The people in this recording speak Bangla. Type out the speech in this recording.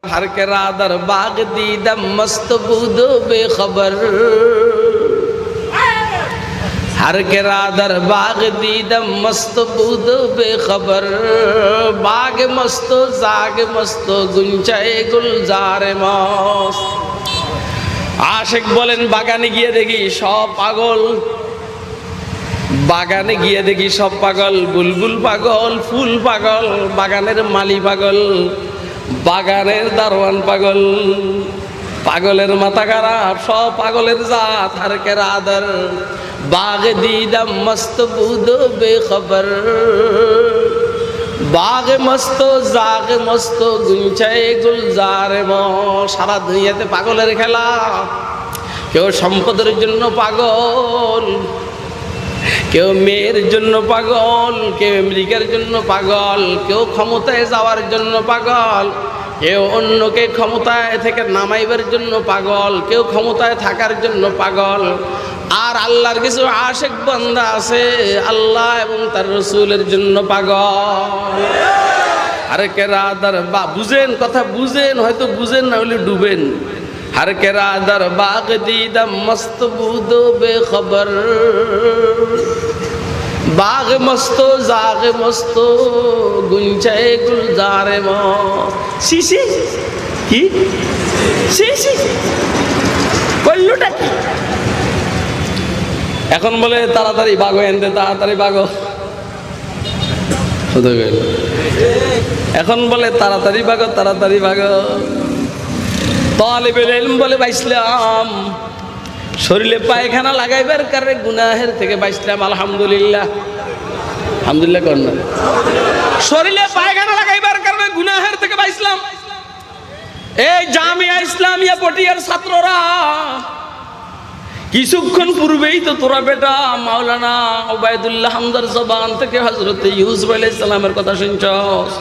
हर के रादर बाग दीदम मस्त बूदो बेखबर हर के रादर बाग दीदम मस्त बूदो बेखबर बाग मस्तो जाग मस्तो गुंचाए गुलजार मस्त आशिक बोलेन बागाने गिये देखी सब पागल बागाने गिये देखी सब पागल बुलबुल पागल फूल पागल बागानेर माली पागल बागानेर दारवान पागल पागलेर माथा खाराप सब पागलेर जात हर के रादर बाग दीदम मस्त बूदो बेखबर बाग मस्तो जाग मस्तो गुंचाए गुलजार सारा दुनियाते पागलेर खेला केउ सम्पদের জন্য পাগল কেউ মেয়ের জন্য পাগল কেউ আমেরিকার জন্য পাগল কেউ ক্ষমতায় যাওয়ার জন্য পাগল কেউ অন্যকে ক্ষমতায় থেকে নামাইবার জন্য পাগল কেউ ক্ষমতায় থাকার জন্য পাগল আর আল্লাহর কিছু আশিক বান্দা আছে আল্লাহ এবং তার রাসূলের জন্য পাগল আরে কে রাদার বা বুঝেন কথা বুঝেন হয়তো বুঝেন না হলে ডুবেন हर के रादर बाग दीदम मस्त बूदो बेखबर बाग मस्तो जाग मस्तो गुंचाए गुलजार शिशि की शिशि কইলুটা কি এখন বলে তাড়াতাড়ি ভাগো এনতে তাড়াতাড়ি ভাগো শুধু গেল এখন বলে তাড়াতাড়ি ভাগো তাড়াতাড়ি ভাগো তালিবুল ইলম বলে বাইসলাম শরীরে পায়খানা লাগাইবার কারণে গুনাহের থেকে বাইসলাম আলহামদুলিল্লাহ আলহামদুলিল্লাহ কোন না শরীরে পায়খানা লাগাইবার কারণে গুনাহের থেকে বাইসলাম এই জামিয়া ইসলামিয়া পটিয়ার ছাত্ররা কিছুক্ষণ পূর্বেই তো তোরা বেটা মাওলানা ওবায়দুল্লাহ হামদার জবান থেকে হযরত ইউসুফ আলাইহিস সালামের কথা শুনছস